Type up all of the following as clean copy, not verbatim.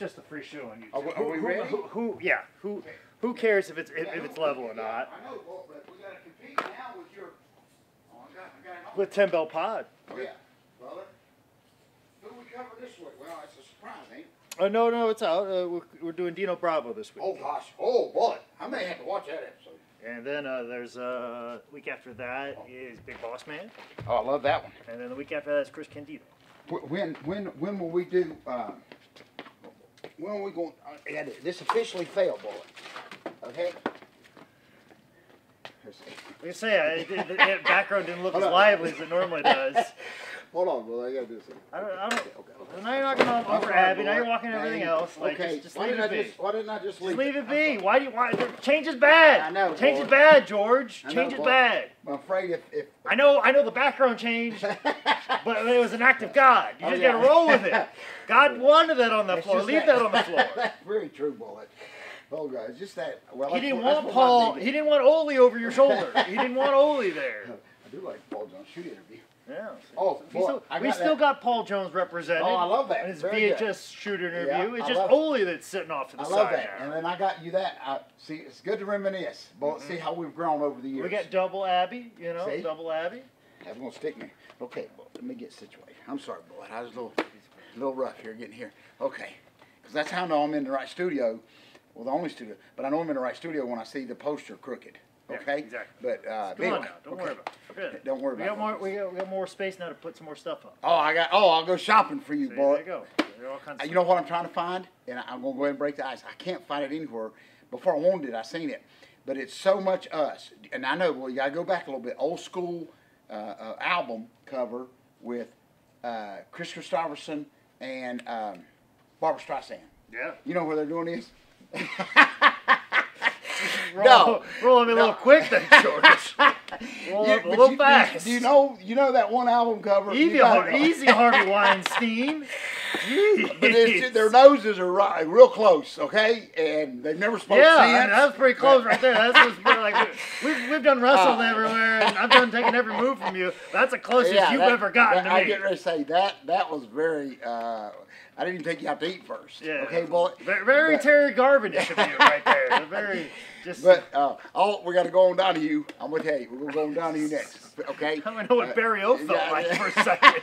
just a free show on YouTube. Are we ready? Who cares if it's level or not? I know, but we got to compete now with your. Oh, I got with 10 Bell Pod. Oh yeah, brother. Who do we cover this week? Well, it's a surprise, ain't it? Oh no, it's out. We're doing Dino Bravo this week. Oh gosh, oh boy, I may have to watch that episode. And then there's week after that is Big Boss Man. Oh, I love that one. And then the week after that is Chris Candido. When will we do? When are we going? This officially failed, boy. Okay. Like I say, the background didn't look as lively as it normally does. Hold on, brother. I gotta do something. I don't. Okay. Now you're knocking over Abby. Now you're walking everything else. Like, okay. just leave it be. Why didn't I just leave? Just leave it be. Why? Change is bad. I know. Change is bad, George. Change is bad. I'm afraid if I know the background changed, but it was an act of God. You just gotta roll with it. God wanted that on the floor. Leave that on the floor. That's very true, Bullet. Oh, guys, just that. Well, he didn't want Paul. He didn't want Ole over your shoulder. He didn't want Ole there. I do like Paul Jones' shoot interview. Yeah. Oh, boy, we still got Paul Jones represented. Oh, I love that. In his VHS shoot interview. Yeah, it's just Ole that's sitting off to the side. I love that. Now. And then I got you that. See, it's good to reminisce. But see how we've grown over the years. We got double Abby, see? Double Abby. That's going to stick me. Okay, well, let me get situated. I'm sorry, boy. I was a little rough here getting here. Okay. Because that's how I know I'm in the right studio. Well, the only studio. But I know I'm in the right studio when I see the poster crooked. Okay? Yeah, exactly. But, Come on now. Don't worry about it. Don't worry about it. We got more space now to put some more stuff up. I'll go shopping for you, boy. There you go. There are all kinds of you know what I'm trying to find? And I'm going to go ahead and break the ice. I can't find it anywhere. Before I wanted it, I seen it. But it's so much us. And I know, well, you got to go back a little bit. Old school album cover with Chris Christopherson and Barbara Streisand. Yeah. You know where they're doing this? Rolling me a little quick then, George. A little fast. Do you know that one album cover? Easy, Harvey Weinstein. But their noses are real close, okay? And they've never spoken since. Yeah, that's pretty close right there. That's like we've done Wrestle everywhere, and I've done taking every move from you. That's the closest you've ever gotten to me. I get ready to say that was very. I didn't even take you out to eat first. Yeah. Okay, boy. Very Terry Garvin-ish of you right there. Very just. But we got to go on down to you. I'm gonna tell you, we're gonna go on down to you next. Okay. I don't know what Barry O felt like for a second.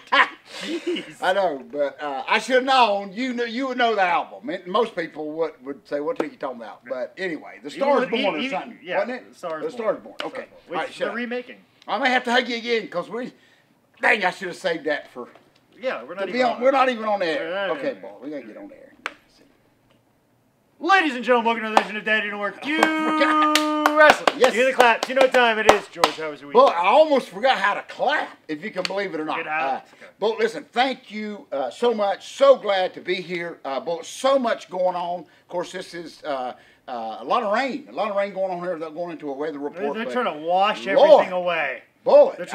Jeez. I know, but I should have known. You would know the album. Most people would say, "What are you talking about?" But anyway, The Star Is Born or something, wasn't it? The Star Is Born. Okay. All right, they're remaking. I may have to hug you again because dang, I should have saved that for. Yeah, we're not even on the air. Okay, boy, we gotta get on the air. Ladies and gentlemen, welcome to the Legend of Daddy Network. You wrestle. Yes. You hear the claps. You know what time it is, George. How was your week? Well, I almost forgot how to clap, if you can believe it or not. Get out. But listen, thank you so much. So glad to be here. But so much going on. Of course, this is a lot of rain. A lot of rain going on here. They're going into a weather report. They're trying to wash everything away. Boy, they're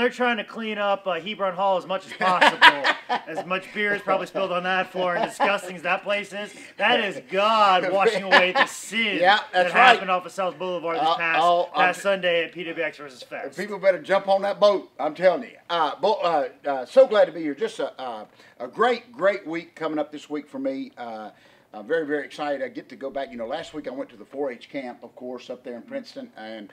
trying to clean up Hebron Hall as much as possible. As much beer is probably spilled on that floor, and disgusting as that place is, that is God washing away the sin that happened off of South Boulevard this past Sunday at PWX versus Fest. People better jump on that boat. I'm telling you. So glad to be here. Just a great week coming up this week for me. I'm very, very excited. I get to go back. Last week I went to the 4-H camp, of course, up there in Princeton, and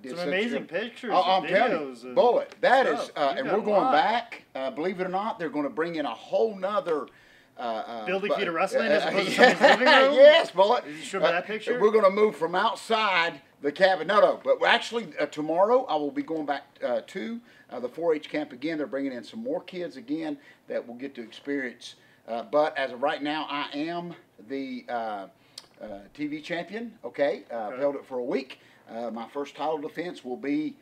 did some amazing pictures. I'm telling you, Bullet. That is, and we're going back. Believe it or not, they're going to bring in a whole nother. Building feet of wrestling as opposed to somebody's living room? Yes, Bullet. Did you show me that picture? We're going to move from outside the cabin. No. But actually, tomorrow I will be going back to the 4-H camp again. They're bringing in some more kids again that will get to experience. But as of right now, I am the TV champion. Okay, I've held it for a week. My first title defense will be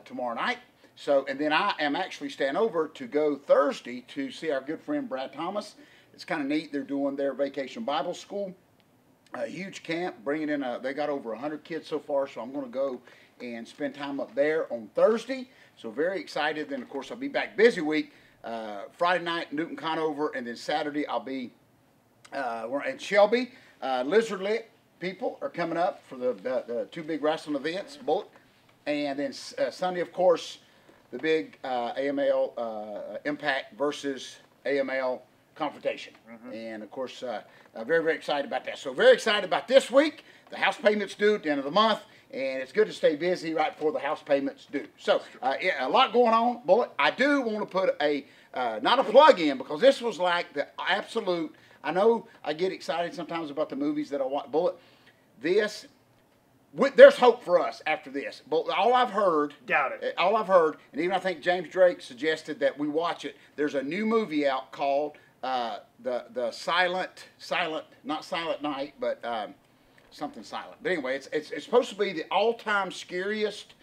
tomorrow night. So, and then I am actually staying over to go Thursday to see our good friend Brad Thomas. It's kind of neat. They're doing their Vacation Bible School, a huge camp, bringing in they got over 100 kids so far. So I'm going to go and spend time up there on Thursday. So very excited. Then of course I'll be back busy week. Friday night Newton Conover, and then Saturday I'll be we're in Shelby. Lizard Lick people are coming up for the two big wrestling events, both. And then Sunday, of course, the big AML Impact versus AML confrontation. And, of course, very, very excited about that. So very excited about this week. The house payment's due at the end of the month. And it's good to stay busy right before the house payment's due. So, yeah, a lot going on, Bullet. I do want to put a, not a plug in, because this was like the absolute, I know I get excited sometimes about the movies that I watch. Bullet, this, there's hope for us after this. But all I've heard, doubt it. All I've heard, and even I think James Drake suggested that we watch it. There's a new movie out called the Silent, not Silent Night, but something silent. But anyway, it's supposed to be the all-time scariest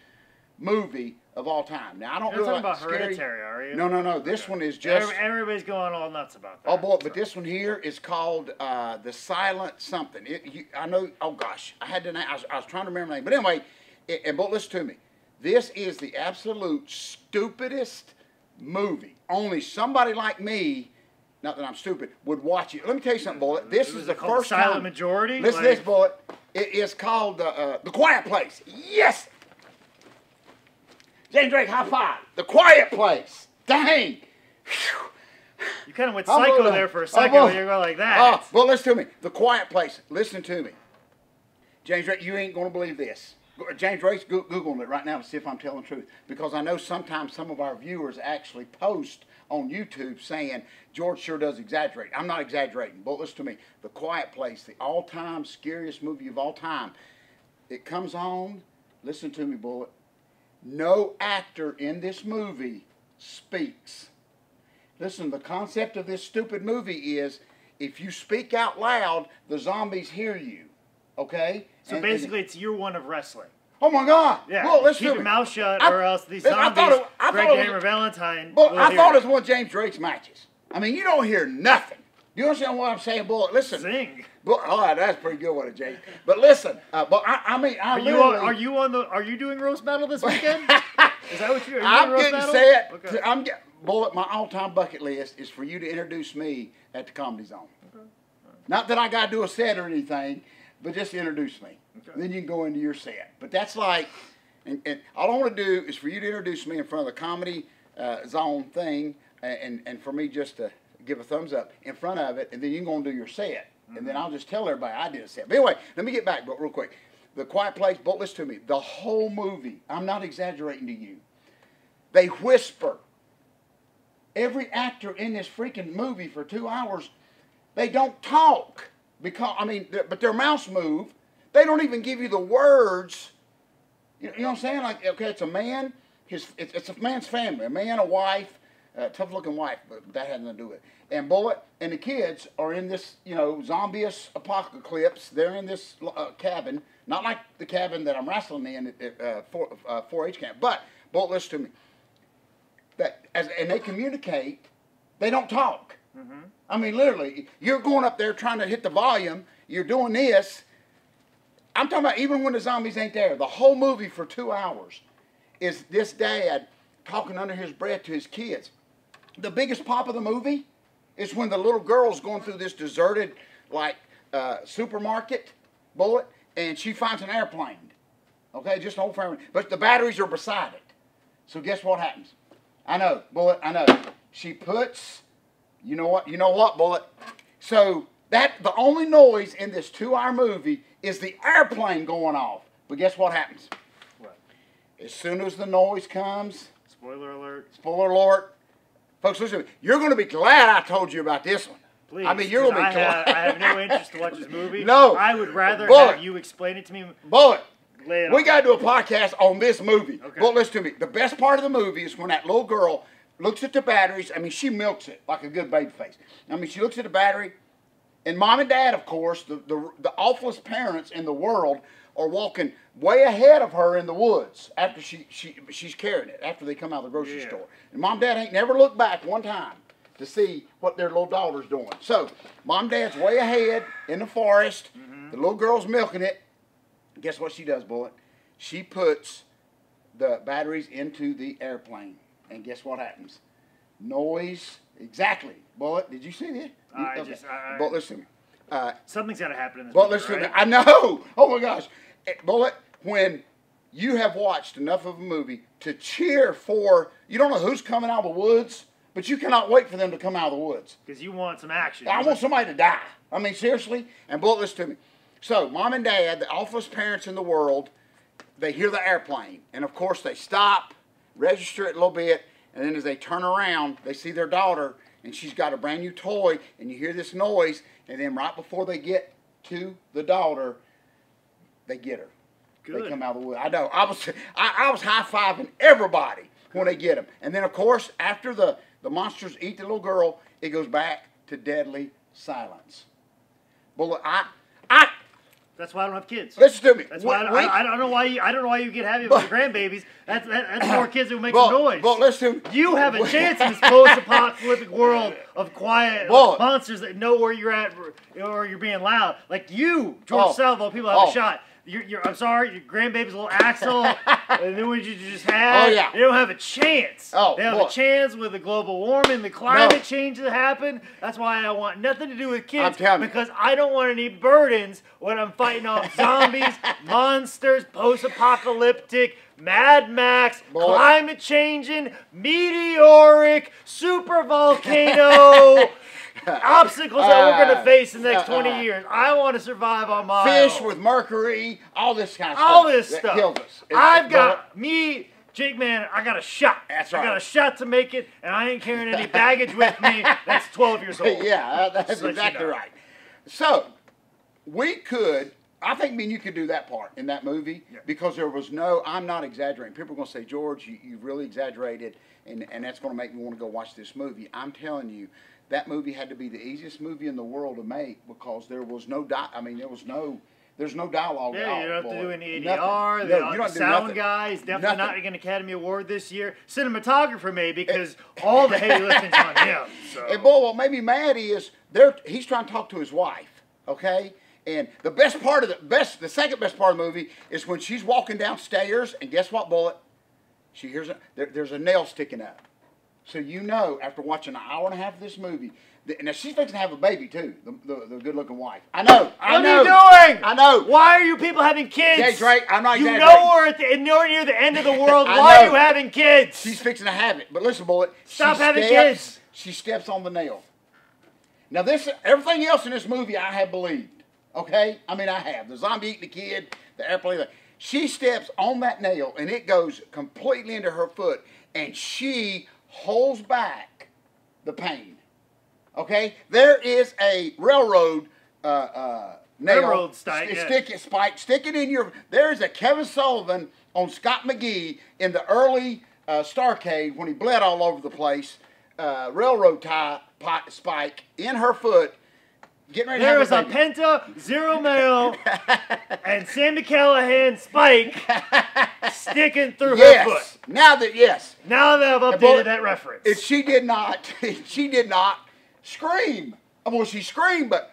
movie of all time. Now I don't You're really talking like about scary. Hereditary, are you? No. This one is just. Everybody's going all nuts about that. Oh boy, but this one here is called the Silent something. I know. Oh gosh, I had to. I was trying to remember the name. But anyway, but listen to me. This is the absolute stupidest movie. Only somebody like me, not that I'm stupid, would watch it. Let me tell you something, Bullet. This is the first time. Silent Majority? Listen to this, Bullet. It is called The Quiet Place. Yes! James Drake, high five. The Quiet Place. Dang. Whew. You kind of went psycho there for a second when you're going like that. Well, listen to me. The Quiet Place. Listen to me. James Drake, you ain't going to believe this. James Drake's Googling it right now to see if I'm telling the truth. Because I know sometimes some of our viewers actually post on YouTube saying, George sure does exaggerate. I'm not exaggerating, but listen to me. The Quiet Place, the all-time scariest movie of all time. It comes on, listen to me, Bullet. No actor in this movie speaks. Listen, the concept of this stupid movie is if you speak out loud, the zombies hear you. Okay? So basically, it's year one of wrestling. Oh my God! Yeah, well, listen keep your mouth shut, or else these zombies, Greg Hammer Valentine. Well, I thought it was one of James Drake's matches. I mean, you don't hear nothing. You understand what I'm saying, Bullet? Listen. Sing. Oh, that's pretty good one, James. But listen, but I mean, are you doing roast battle this weekend? Is that what you're? I'm getting set. Okay. Bullet. My all-time bucket list is for you to introduce me at the Comedy Zone. Okay. Not that I got to do a set or anything, but just introduce me. Okay. Then you can go into your set. But that's like, and all I want to do is for you to introduce me in front of the Comedy Zone thing, and for me just to give a thumbs up in front of it, and then you can go and do your set. And then I'll just tell everybody I did a set. But anyway, let me get back real quick. The Quiet Place, but listen to me. The whole movie, I'm not exaggerating to you. They whisper. Every actor in this freaking movie for 2 hours, they don't talk. Because, I mean, but their mouths move. They don't even give you the words. You know what I'm saying? Like, okay, it's a man. It's a man's family. A man, a wife, a tough-looking wife, but that had nothing to do with it. And Bullet and the kids are in this, zombie-ish apocalypse. They're in this cabin, not like the cabin that I'm wrestling in at 4-H camp. But Bullet, listen to me. And they communicate. They don't talk. Mm-hmm. I mean, literally, you're going up there trying to hit the volume. You're doing this. I'm talking about even when the zombies ain't there. The whole movie for 2 hours is this dad talking under his breath to his kids. The biggest pop of the movie is when the little girl's going through this deserted, supermarket, Bullet, and she finds an airplane. Okay, just an old family. But the batteries are beside it. So guess what happens? I know, Bullet, I know. She puts, you know what, Bullet? So the only noise in this 2-hour movie is the airplane going off. But guess what happens? What? As soon as the noise comes. Spoiler alert. Spoiler alert. Folks, listen to me. You're going to be glad I told you about this one. Please. I mean, you're going to be glad. I have no interest to watch this movie. No. I would rather have you explain it to me. Bullet. We got to do a podcast on this movie. Okay. But listen to me. The best part of the movie is when that little girl looks at the batteries. I mean, she milks it like a good baby face. I mean, she looks at the battery. And mom and dad, of course, the awfulest parents in the world, are walking way ahead of her in the woods after she's carrying it, after they come out of the grocery store. And mom and dad ain't never looked back one time to see what their little daughter's doing. So, mom and dad's way ahead in the forest. Mm-hmm. The little girl's milking it. Guess what she does, Bullet? She puts the batteries into the airplane. And guess what happens? Noise. Exactly. Bullet, did you see this? Bullet, listen to me. Something's got to happen in this Bullet, movie, listen right? to me. I know. Oh, my gosh. Bullet, when you have watched enough of a movie to cheer for, you don't know who's coming out of the woods, but you cannot wait for them to come out of the woods. Because you want some action. I want somebody to die. I mean, seriously. And Bullet, listen to me. So, mom and dad, the awfulest parents in the world, they hear the airplane. And, of course, they stop, register it a little bit, and then as they turn around, they see their daughter, and she's got a brand new toy, and you hear this noise, and then right before they get to the daughter, they get her. Good. They come out of the woods. I know. I was high-fiving everybody when they get them. And then, of course, after the monsters eat the little girl, it goes back to deadly silence. Well, that's why I don't have kids. Listen to me. That's why I don't know why you get happy with your grandbabies. That's more kids who make some noise. Well, listen. You have a chance in this post-apocalyptic world of quiet monsters that know where you're at or you're being loud. Like you, George Salvo, people have a shot. I'm sorry, your grandbaby's a little Axel, and then what you just had, they don't have a chance. They have a chance with the global warming, the climate change that happened. That's why I want nothing to do with kids, because I don't want any burdens when I'm fighting off zombies, monsters, post-apocalyptic, Mad Max, climate changing, meteoric, super volcano. Obstacles that we're going to face in the next 20 years. I want to survive on my fish own. With mercury, all this kind of stuff. All this stuff. Kills us. I've got Jake, man, I got a shot. That's right. I got a shot to make it, and I ain't carrying any baggage with me that's 12 years old. Yeah, that's exactly right. So, we could, I think me and you could do that part in that movie because there was no, I'm not exaggerating. People are going to say, George, you really exaggerated, and that's going to make me want to go watch this movie. I'm telling you, that movie had to be the easiest movie in the world to make because there was no there's no dialogue at all. Yeah, you don't have to do any ADR. The sound guy is definitely not going to Academy Award this year. Cinematographer maybe because all the heavy lifting's on him. So. And boy, what made me mad is he's trying to talk to his wife, okay? And the second best part of the movie is when she's walking downstairs, and guess what, Bullet? She hears there's a nail sticking up. So you know, after watching an hour and a half of this movie, now she's fixing to have a baby too, the good-looking wife. I know. What are you doing? I know. Why are you people having kids? Jay Drake, I'm not exaggerating. You know we're near the end of the world. Why are you having kids? She's fixing to have it. But listen, Bullet. Stop having kids. She steps on the nail. Now everything else in this movie I have believed. Okay? I mean, I have. The zombie eating the kid, the airplane. She steps on that nail, and it goes completely into her foot, and she holds back the pain. Okay? There is a railroad nail. Spike. Stick it in your... There is a Kevin Sullivan on Scott McGee in the early Starcade when he bled all over the place. Railroad spike in her foot. Getting ready there to is a Penta, Zero Male, and Sammy Callahan spike sticking through her foot. Now that I've updated that reference. She did not scream. Well, she screamed, but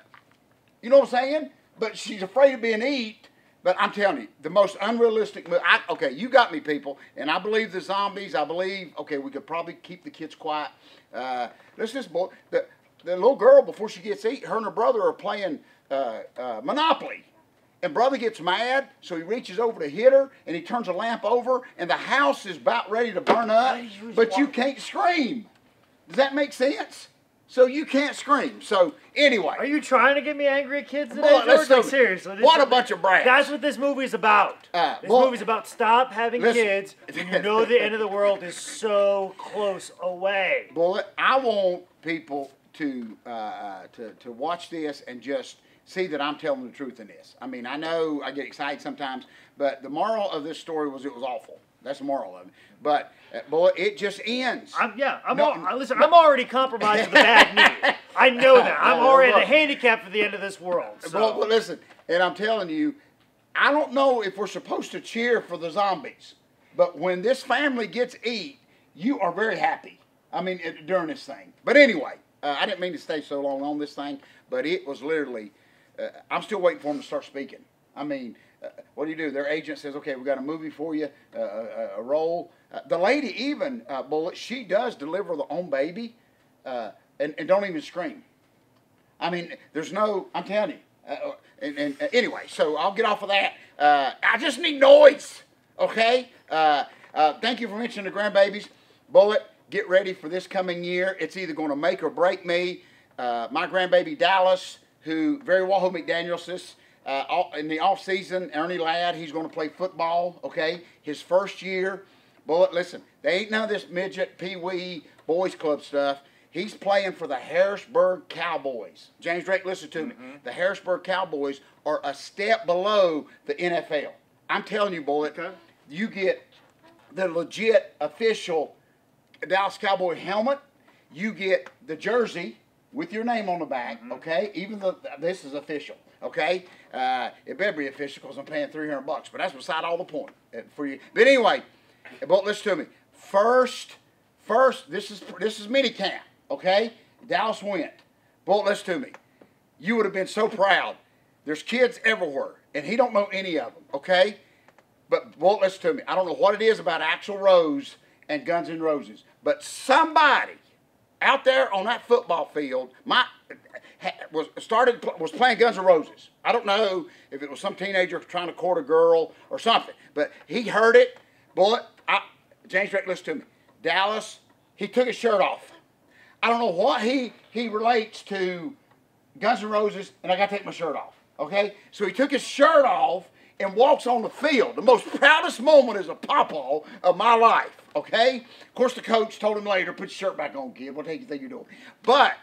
you know what I'm saying? But she's afraid of being eaten. But I'm telling you, the most unrealistic movie. Okay, you got me, people. And I believe the zombies. I believe, okay, we could probably keep the kids quiet. The little girl, before she gets eaten, her and her brother are playing Monopoly. And brother gets mad, so he reaches over to hit her, and he turns a lamp over, and the house is about ready to burn up, but you can't scream. Does that make sense? So you can't scream. So anyway. Are you trying to get me angry at kids today, George? Like, seriously. What a bunch of brats. That's what this movie's about. This movie's about stop having kids when you know the end of the world is so close away. Bullet, I want people to watch this and just see that I'm telling the truth in this. I mean, I know I get excited sometimes, but the moral of this story was it was awful. That's the moral of it. But, boy, it just ends. I'm already compromised with a bad knee. I know that. I'm already at a handicap for the end of this world. So. But listen, and I'm telling you, I don't know if we're supposed to cheer for the zombies, but when this family gets eat, you are very happy. I mean, during this thing. But anyway, I didn't mean to stay so long on this thing, but it was literally, I'm still waiting for them to start speaking. I mean, what do? Their agent says, okay, we got a movie for you, a role. The lady even, Bullet, she does deliver the own baby and don't even scream. I mean, there's no, I'm telling you. Anyway, so I'll get off of that. I just need noise, okay? Thank you for mentioning the grandbabies. Bullet, get ready for this coming year. It's either going to make or break me. My grandbaby Dallas, who very well McDaniels, in the off season, Ernie Ladd, he's going to play football. Okay, his first year. Bullet, listen, they ain't none of this midget, pee-wee, boys club stuff. He's playing for the Harrisburg Cowboys. James Drake, listen to me. The Harrisburg Cowboys are a step below the NFL. I'm telling you, Bullet, you get the legit official Dallas Cowboy helmet. You get the jersey with your name on the back, okay? Even though this is official, okay? It better be official because I'm paying $300, but that's beside all the point for you. But anyway, but listen to me. First, this is mini camp, okay? Dallas went. But listen to me. You would have been so proud. There's kids everywhere, and he don't know any of them, okay? But Walt, listen to me. I don't know what it is about Axl Rose and Guns N' Roses, but somebody out there on that football field was playing Guns N' Roses. I don't know if it was some teenager trying to court a girl or something, but he heard it. Boy, James Drake, listen to me. Dallas, he took his shirt off. I don't know what he relates to Guns N' Roses, and I got to take my shirt off. Okay? So he took his shirt off and walks on the field. The most proudest moment as a pawpaw of my life. Okay? Of course, the coach told him later, put your shirt back on, kid. What do you think you're doing? But,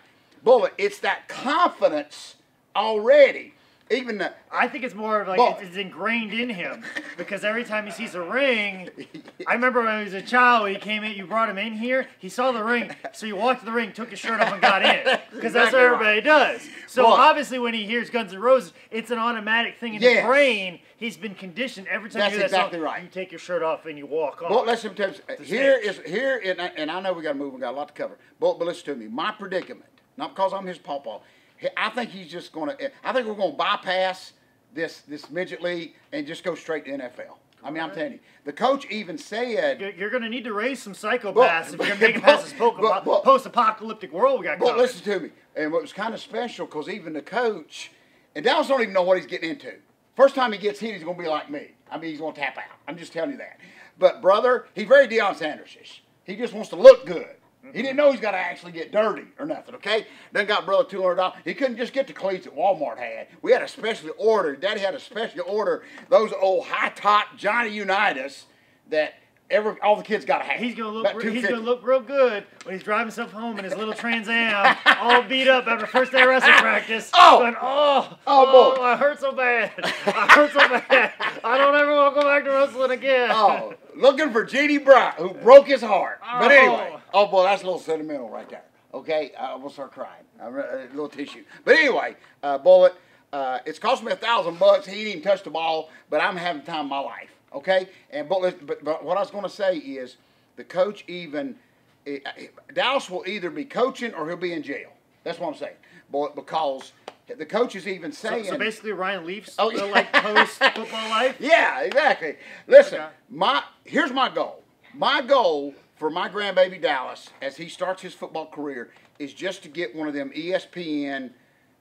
Bullet, it's that confidence already. I think it's more of like it's ingrained in him because every time he sees a ring, I remember when he was a child, when he came in, you brought him in here, he saw the ring, so he walked to the ring, took his shirt off, and got in because that's what everybody does. So obviously, when he hears Guns N' Roses, it's an automatic thing in his brain. He's been conditioned every time you hear that song. You take your shirt off and you walk off. Well, listen to me. Here, and I know we got to move. We got a lot to cover. But listen to me. My predicament, not because I'm his pawpaw. I think he's just going to. I think we're going to bypass this midget league and just go straight to NFL. I mean, I'm telling you. The coach even said you're going to need to raise some psychopaths if you're going to make it past this post-apocalyptic world we got coming. But listen to me. And what was kind of special because even the coach and Dallas don't even know what he's getting into. First time he gets hit, he's going to be like me. I mean, he's going to tap out. I'm just telling you that. But brother, he's very Deion Sanders-ish. He just wants to look good. He didn't know he's got to actually get dirty or nothing, okay? Then got brother $200. He couldn't just get the cleats that Walmart had. We had to specially order. Daddy had to specially order those old high-top Johnny Unitas that all the kids got to have. He's gonna look real good when he's driving himself home in his little Trans Am, all beat up after first day of wrestling practice. Going, boy, I hurt so bad. I don't ever want to go back to wrestling again. Looking for G.D. Bryant, who broke his heart. But anyway, boy, that's a little sentimental right there. Okay, I almost start crying. A little tissue. But anyway, Bullet, it's cost me $1,000. He didn't even touch the ball, but I'm having the time of my life. Okay, and but what I was going to say is the coach Dallas will either be coaching or he'll be in jail. That's what I'm saying. Because the coach is even saying. So basically, Ryan Leaf's post football life. Yeah, exactly. Listen, here's my goal. My goal for my grandbaby Dallas as he starts his football career is just to get one of them ESPN.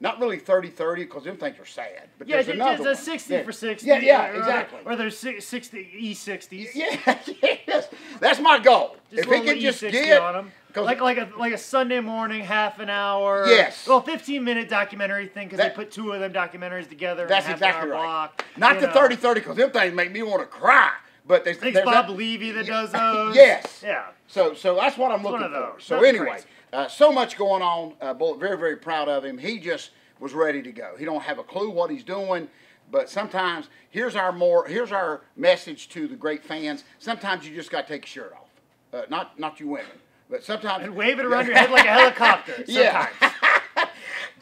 Not really 30-30 because them things are sad. But there's another one. 60 for 60. Yeah, exactly. Or there's 60 E60s. Yeah, yes. That's my goal. If he can just get on them. Like a Sunday morning, half an hour. Yes. Well, 15-minute documentary thing because they put two of them documentaries together. That's in a exactly right. Block, not the 30-30 because them things make me want to cry. But I think it's Bob Levy that does those. Yes. Yeah. So that's what I'm looking for. So anyway. So much going on. Very, very proud of him. He just was ready to go. He don't have a clue what he's doing, but sometimes here's our message to the great fans. Sometimes you just got to take your shirt off. Not you women, but sometimes and wave it around your head like a helicopter. Sometimes.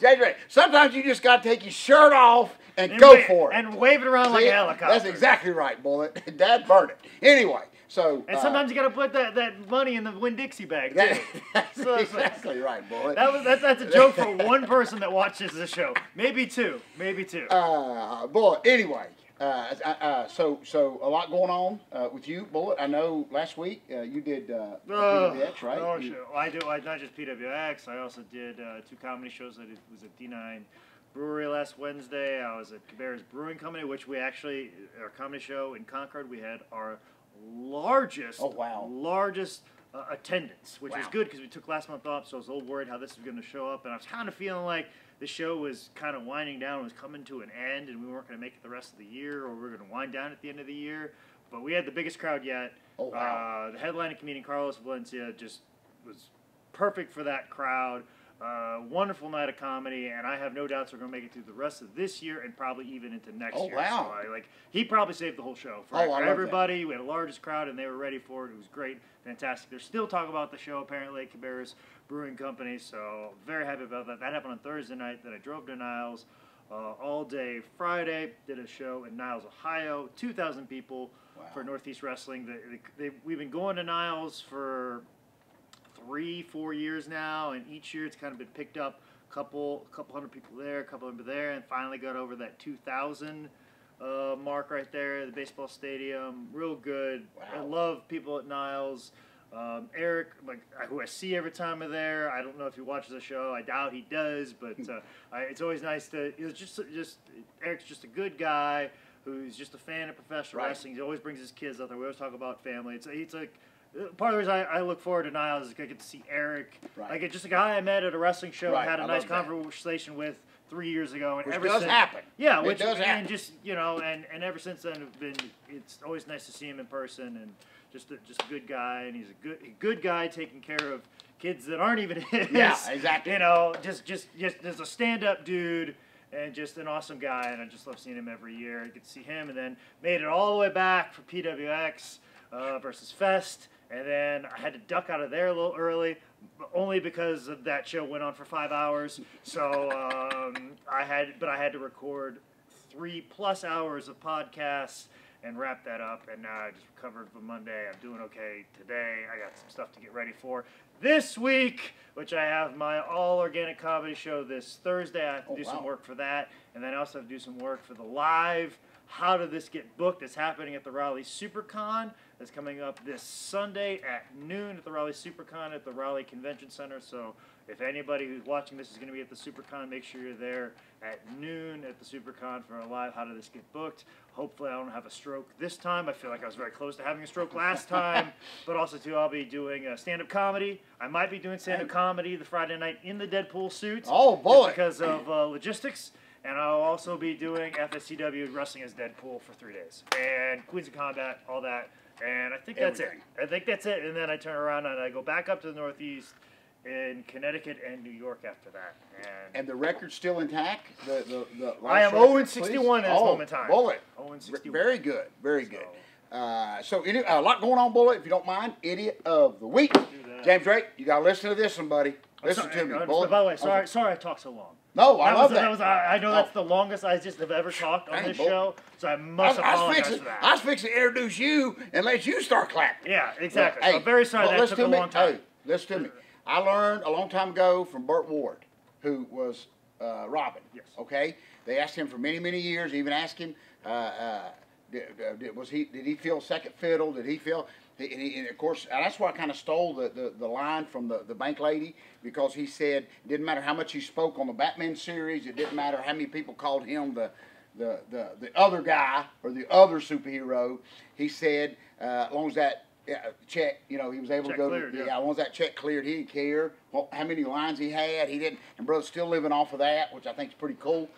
Yeah. Sometimes you just got to take your shirt off and go for it. And wave it around like a helicopter. That's exactly right, Bullet. Dad burned it. Anyway. So, and sometimes you got to put that money in the Winn-Dixie bag, too. That's exactly right, boy. That's a joke for one person that watches the show. Maybe two. Boy, anyway, so a lot going on with you, Bullet. I know last week you did PWX, right? Oh, sure. I not just PWX. I also did 2 comedy shows. I was at D9 Brewery last Wednesday. I was at Cabarrus Brewing Company, which we actually, our comedy show in Concord, we had our largest attendance, which was good because we took last month off, so I was a little worried how this was going to show up, and I was kind of feeling like the show was kind of winding down, was coming to an end, and we weren't going to make it the rest of the year, or we were going to wind down at the end of the year. But we had the biggest crowd yet. Oh, wow. The headlining comedian Carlos Valencia just was perfect for that crowd. Wonderful night of comedy, and I have no doubts we're going to make it through the rest of this year and probably even into next year. Wow. So he probably saved the whole show for everybody. That. We had the largest crowd, and they were ready for it. It was great, fantastic. They're still talking about the show, apparently, at Cabarrus Brewing Company, so very happy about that. That happened on Thursday night. Then I drove to Niles all day Friday, did a show in Niles, Ohio, 2,000 people for Northeast Wrestling. We've been going to Niles for 3-4 years now, and each year it's kind of been picked up. A couple hundred people there, a couple hundred there, and finally got over that 2,000 mark right there at the baseball stadium. Real good. Wow. I love people at Niles. Eric, who I see every time I'm there. I don't know if he watches the show. I doubt he does, but it's always nice to. It's just Eric's just a good guy who's just a fan of professional wrestling. He always brings his kids out there. We always talk about family. It's like. Part of the reason I look forward to Niles is I get to see Eric. Like, just a guy I met at a wrestling show and had a nice conversation with 3 years ago. And which does happen. Yeah, which does happen. And just, and ever since then, it's always nice to see him in person, and just a good guy, and he's a good guy taking care of kids that aren't even his. Yeah, exactly. Just as a stand-up dude. And just an awesome guy, and I just love seeing him every year. I get to see him, and then made it all the way back for PWX versus Fest. And then I had to duck out of there a little early, only because of that show went on for 5 hours. So I had to record 3+ hours of podcasts and wrap that up. And now I just recovered for Monday. I'm doing okay today. I got some stuff to get ready for this week, which I have my all organic comedy show this Thursday. I have to do some work for that, and then I also have to do some work for the live How Did This Get Booked? That's happening at the Raleigh SuperCon. That's coming up this Sunday at noon at the Raleigh SuperCon at the Raleigh Convention Center. So if anybody who's watching this is going to be at the SuperCon, make sure you're there at noon at the SuperCon for a live How Did This Get Booked. Hopefully I don't have a stroke this time. I feel like I was very close to having a stroke last time. But also, too, I'll be doing stand-up comedy. I might be doing stand-up comedy the Friday night in the Deadpool suit. Oh, boy. Because of logistics. And I'll also be doing FSCW wrestling as Deadpool for 3 days. And Queens of Combat, all that. And I think that's it. And then I turn around and I go back up to the Northeast in Connecticut and New York after that. And the record's still intact? I am 0-61 at this moment in time. Bullet. 0-61. Very good. Very good. So a lot going on, Bullet, if you don't mind. Idiot of the Week. James Drake, you got to listen to this one, buddy. Listen to me, Bullet. By the way, sorry I talked so long. No, I love that. I know that's the longest I just have ever talked on this show, so I must apologize for that. I was fixing to introduce you and let you start clapping. Yeah, exactly. So I'm very sorry that took a long time. Hey, listen to me. I learned a long time ago from Burt Ward, who was Robin. Yes. Okay? They asked him for many, many years, even asked him, did he feel second fiddle? Did he feel... And of course, that's why I kind of stole the line from the bank lady, because he said it didn't matter how much he spoke on the Batman series, it didn't matter how many people called him the other guy or the other superhero. He said as long as that check, he was able to go. As long as that check cleared, he didn't care how many lines he had. He didn't, and brother's still living off of that, which I think is pretty cool.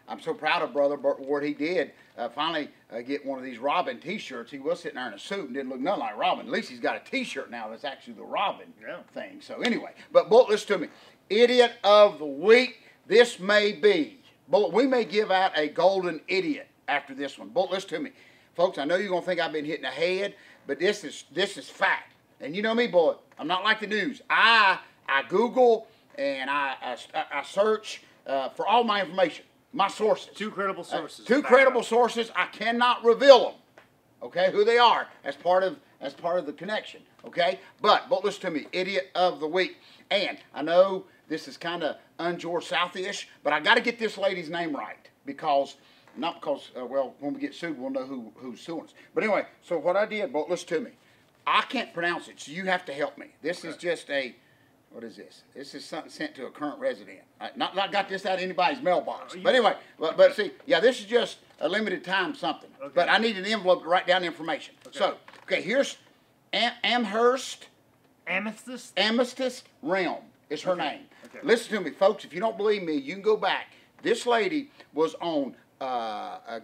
I'm so proud of brother Burt Ward. He did finally get one of these Robin T-shirts. He was sitting there in a suit and didn't look nothing like Robin. At least he's got a T-shirt now that's actually the Robin thing. So anyway, but Bullet, listen to me. Idiot of the Week. This may be, Bullet, we may give out a golden idiot after this one. Bullet, listen to me. Folks, I know you're going to think I've been hitting the head, but this is fact. And you know me, Bullet. I'm not like the news. I Google and I search for all my information. My sources. Two credible sources. Two credible sources. I cannot reveal them. Okay, who they are as part of the connection. Okay, but listen to me. Idiot of the Week. And I know this is kind of un-George South-ish, but I got to get this lady's name right not because when we get sued we'll know who's suing us. But anyway, so what I did, listen to me. I can't pronounce it, so you have to help me. This is just a. What is this? This is something sent to a current resident. Not got this out of anybody's mailbox. But anyway, but see, this is just a limited time something. Okay. But I need an envelope to write down the information. Okay. So, here's Amherst Amethyst? Amethyst Realm is her name. Okay. Listen to me, folks. If you don't believe me, you can go back. This lady was on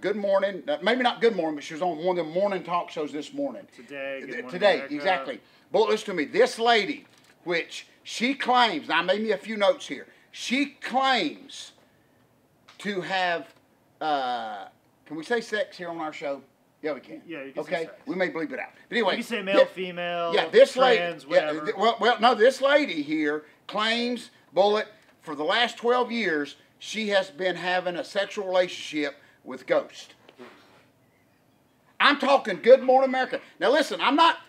Good Morning, maybe not Good Morning, but she was on one of the morning talk shows this morning. Today, Good Morning Today, America. exactly. But listen to me. This lady, which she claims, now I made me a few notes here. She claims to have, can we say sex here on our show? Yeah, we can. Yeah, you can say okay, sex. We may bleep it out. But anyway, You can say male, female, yeah, this trans, lady, whatever. Yeah, well, no, this lady here claims, Bullet, for the last 12 years, she has been having a sexual relationship with Ghost. I'm talking Good Morning America. Now listen,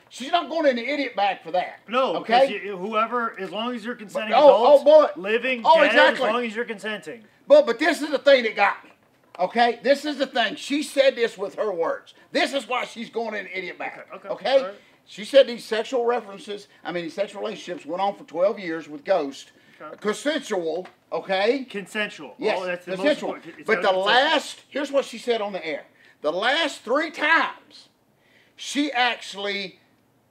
she's not going in the idiot bag for that. No, okay? because whoever, as long as you're consenting Bullet. adults, living, dead, exactly. as long as you're consenting. But this is the thing that got me. Okay? This is the thing. She said this with her words. This is why she's going in the idiot bag. Okay? Right. She said these sexual relationships went on for 12 years with Ghost. Okay. Consensual, okay? Consensual. Yes, oh, that's the consensual. most important. But the last, here's what she said on the air. The last 3 times, she actually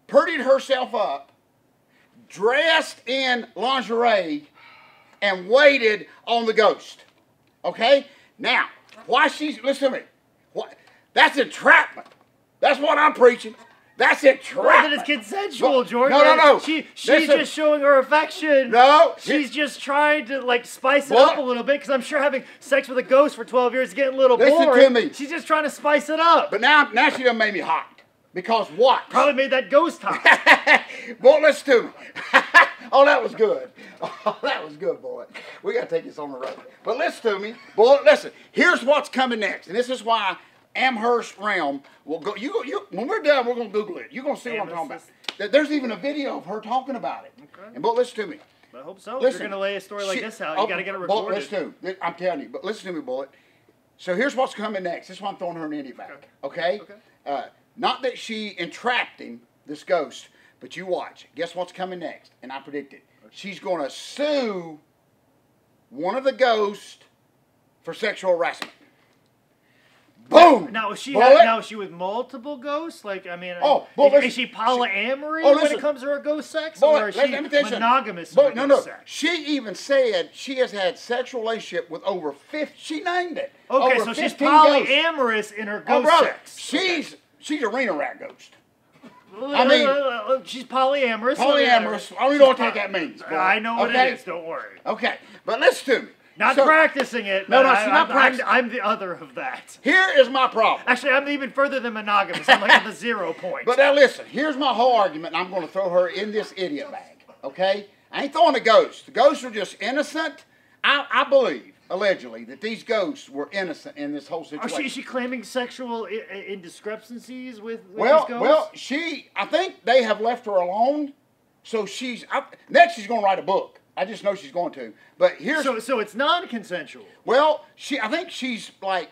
purdied herself up, dressed in lingerie, and waited on the Ghost. Okay? Now, why she's, listen to me. That's entrapment. That's what I'm preaching. That's entrapment. It's consensual, George. No. She's just showing her affection. No. She's just trying to, like, spice it up a little bit, because I'm sure having sex with a ghost for 12 years is getting a little boring. Listen to me. She's just trying to spice it up. But now she done made me hot. Because what? Probably made that ghost hot. Boy, listen to me. Oh, that was good. Oh, that was good, boy. We got to take this on the road. But listen to me. Boy, listen. Here's what's coming next. And this is why Amherst Realm will go. When we're done, we're going to Google it. You're going to see what I'm talking about. There's even a video of her talking about it. Okay. And, boy, listen to me. I hope so. Listen, if you're going to lay a story like this out, you got to get it recorded. Bullet, listen to me. I'm telling you. But listen to me, Bullet. So here's what's coming next. This is why I'm throwing her in the idiot bag. Okay? Not that she entrapped him, this ghost, but you watch. Guess what's coming next? And I predict it. She's going to sue one of the ghosts for sexual harassment. Boom! Now is she with multiple ghosts? Like, I mean, is she polyamory when it comes to her ghost sex, or is she monogamous? No. Sex? She even said she has had sexual relationship with over 50. She named it. Okay, so she's polyamorous in her ghost sex. She's a arena rat ghost. I mean, she's polyamorous. Polyamorous. I don't even know what that means. I know what it is. Don't worry. Okay, but listen to me. Not practicing it. No, she's not practicing. I'm the other of that. Here is my problem. Actually, I'm even further than monogamous. I'm like at the 0 point. But now listen. Here's my whole argument, and I'm going to throw her in this idiot bag. Okay? I ain't throwing the ghosts. The ghosts are just innocent. I believe, allegedly, that these ghosts were innocent in this whole situation. Is she claiming sexual indiscrepancies with these ghosts? Well, I think they have left her alone. So next she's going to write a book. I just know she's going to. But here's... So it's non-consensual. Well, I think she's, like,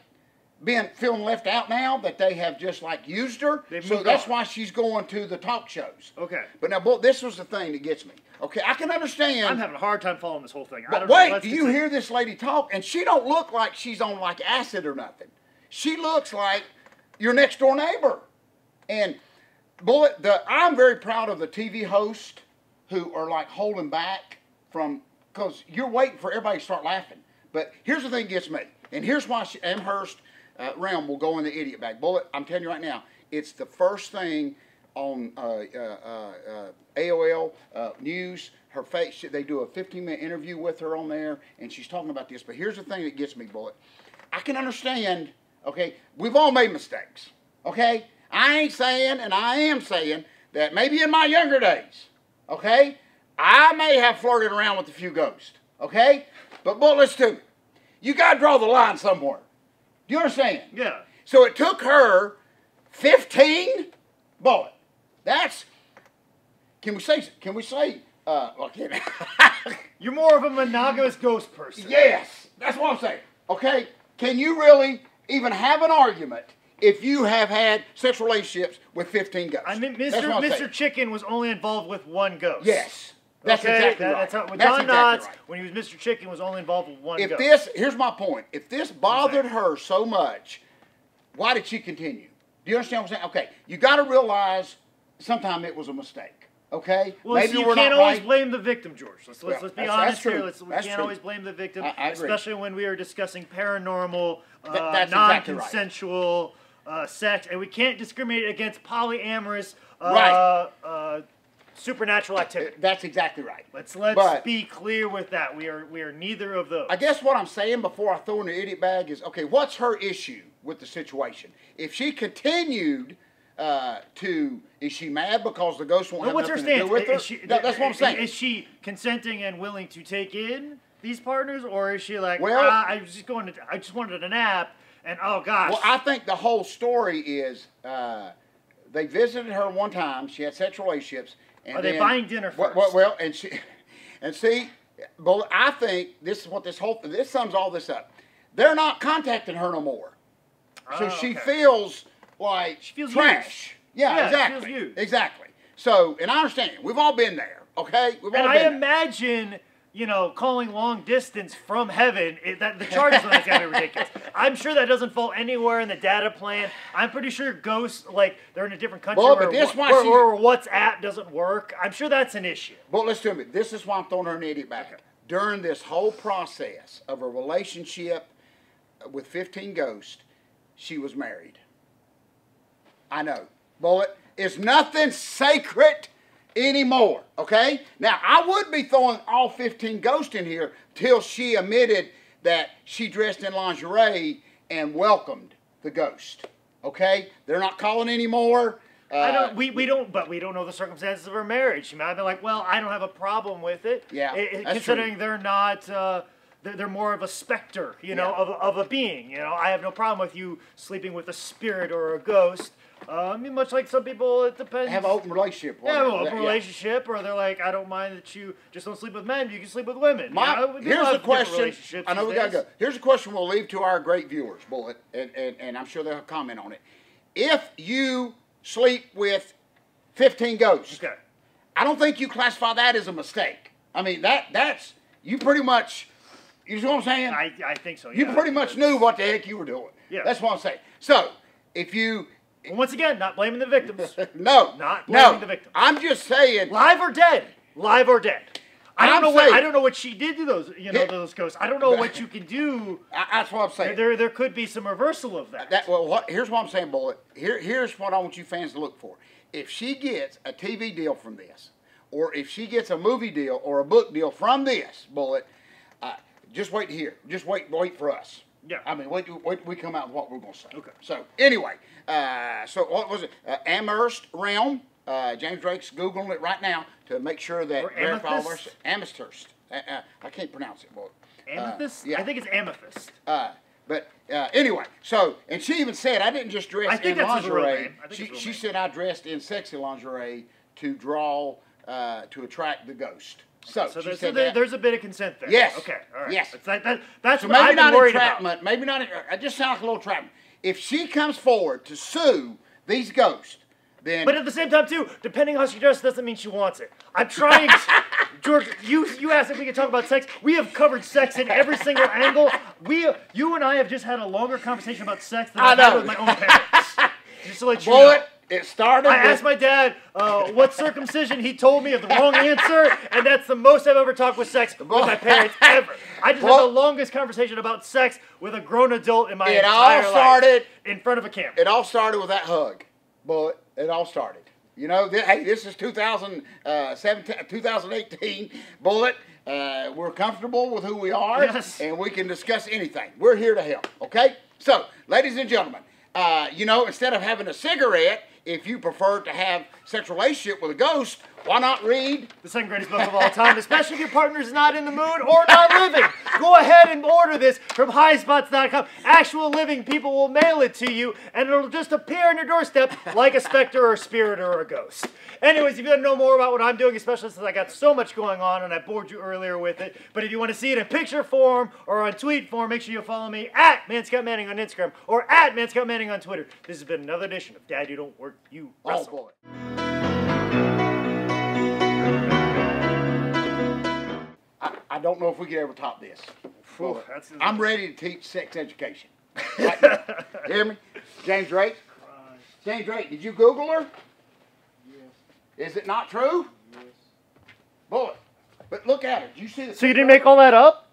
feeling left out now, that they have just, like, used her. So that's why she's going to the talk shows. Okay. But now, boy, this was the thing that gets me. Okay, I can understand... I'm having a hard time following this whole thing. But wait, do you hear this lady talk? And she don't look like she's on, like, acid or nothing. She looks like your next-door neighbor. And, boy, I'm very proud of the TV hosts who are, like, holding back because you're waiting for everybody to start laughing. But here's the thing that gets me. And here's why Amherst Realm will go in the idiot bag. Bullet, I'm telling you right now, it's the first thing on AOL News. Her face, they do a 15-minute interview with her on there, and she's talking about this. But here's the thing that gets me, Bullet. I can understand, okay, we've all made mistakes, okay? I ain't saying, and I am saying, that maybe in my younger days, okay, I may have flirted around with a few ghosts, okay? But, Bullet, listen to me. You got to draw the line somewhere. Do you understand? Yeah. So it took her 15? Bullet. That's, can we say, okay. You're more of a monogamous ghost person. Yes. That's what I'm saying. Okay? Can you really even have an argument if you have had sexual relationships with 15 ghosts? I mean, Mr. Chicken was only involved with one ghost. Yes. That's exactly right. That's how, John Knotts, when he was Mr. Chicken, was only involved with one ghost. Here's my point. If this bothered her so much, why did she continue? Do you understand what I'm saying? Okay, you got to realize sometime it was a mistake. Okay, well, maybe you we're can't not always right. blame the victim, George. Let's be honest here. We can't true. always blame the victim, I agree. especially when we are discussing paranormal, That's non-consensual sex, and we can't discriminate against polyamorous, supernatural activity. That's exactly right. Let's be clear with that. We are neither of those. I guess what I'm saying before I throw in the idiot bag is, okay, what's her issue with the situation? If she continued is she mad because the ghost won't have nothing to do with her? That's what I'm saying. Is she consenting and willing to take in these partners, or is she like, well, I just wanted a nap, and oh gosh. Well, I think the whole story is they visited her one time. She had sexual relationships. And are they buying dinner first? Well, but I think this is what this sums all this up. They're not contacting her no more, so she feels like she feels trash. Used. Yeah, exactly. She feels used. Exactly. So, and I understand. We've all been there. Okay, I imagine, calling long distance from heaven, that the charges on that's gotta be ridiculous. I'm sure that doesn't fall anywhere in the data plan. I'm pretty sure ghosts, they're in a different country where WhatsApp doesn't work. I'm sure that's an issue. But let's do it. This is why I'm throwing her an idiot back. Okay. During this whole process of a relationship with 15 ghosts, she was married. I know. Bullet, it's nothing sacred anymore, okay? Now, I would be throwing all 15 ghosts in here till she admitted that she dressed in lingerie and welcomed the ghost, okay? They're not calling anymore. We don't know the circumstances of her marriage. She might have been like, well, I don't have a problem with it. Yeah, considering true. They're not, they're more of a specter, of a being. I have no problem with you sleeping with a spirit or a ghost. Much like some people, it depends. Have an open relationship. Relationship, or they're like, I don't mind that you just don't sleep with men, you can sleep with women. Here's the question. I know we gotta go. Here's a question we'll leave to our great viewers, Bullet, and I'm sure they'll comment on it. If you sleep with 15 ghosts, okay, I don't think you classify that as a mistake. I mean, that's you pretty much. You see what I'm saying? I think so. Yeah. You pretty much knew what the heck you were doing. Yeah, that's what I'm saying. So if you. Well, once again, not blaming the victims. Not blaming the victims. I'm just saying, live or dead. I don't know what she did to those, those ghosts. I don't know what you can do. That's what I'm saying. There could be some reversal of that. Here's what I'm saying, Bullet. Here's what I want you fans to look for. If she gets a TV deal from this, or if she gets a movie deal or a book deal from this, Bullet, just wait to hear. Just wait for us. Yeah. I mean, wait we come out with what we're going to say. Okay. So, anyway, so what was it? Amherst Realm. James Drake's Googling it right now to make sure that Amethyst? Amethyst. I can't pronounce it, boy. Amethyst? Yeah. I think it's amethyst. But anyway, so, and she even said, I didn't just dress in lingerie. She said I dressed in sexy lingerie to draw, to attract the ghost. So there's a bit of consent there. Yes. Okay. All right. Yes. That's so what I've been worried about. Maybe not. I just sound like a little entrapment. If she comes forward to sue these ghosts, then. But at the same time, too, depending how she dresses doesn't mean she wants it. I'm trying. George, you asked if we could talk about sex. We have covered sex in every single angle. You and I have just had a longer conversation about sex than I've had with my own parents. Just to let you know. It started. I asked my dad what circumcision. He told me of the wrong answer, and that's the most I've ever talked with sex with my parents ever. I just had the longest conversation about sex with a grown adult in my entire life in front of a camera. It all started with that hug, Bullet. It all started. Hey, this is 2018, Bullet. We're comfortable with who we are, yes, and we can discuss anything. We're here to help. Okay. So, ladies and gentlemen, instead of having a cigarette, if you prefer to have sexual relationship with a ghost, why not read the second greatest book of all time, especially if your partner's not in the mood or not living. Go ahead and order this from highspots.com. Actual living people will mail it to you, and it'll just appear on your doorstep like a specter or a spirit or a ghost. Anyways, if you want to know more about what I'm doing, especially since I got so much going on and I bored you earlier with it, but if you want to see it in picture form or on tweet form, make sure you follow me at ManScottManning on Instagram or at ManScottManning on Twitter. This has been another edition of Dad, You Don't Work, You Wrestle. Oh, boy. I don't know if we could ever top this. Ooh, I'm ready to teach sex education. Right now. Hear me? James Drake? James Drake, did you Google her? Yes. Is it not true? Bullet. But look at it. You see the. So you didn't make all that up?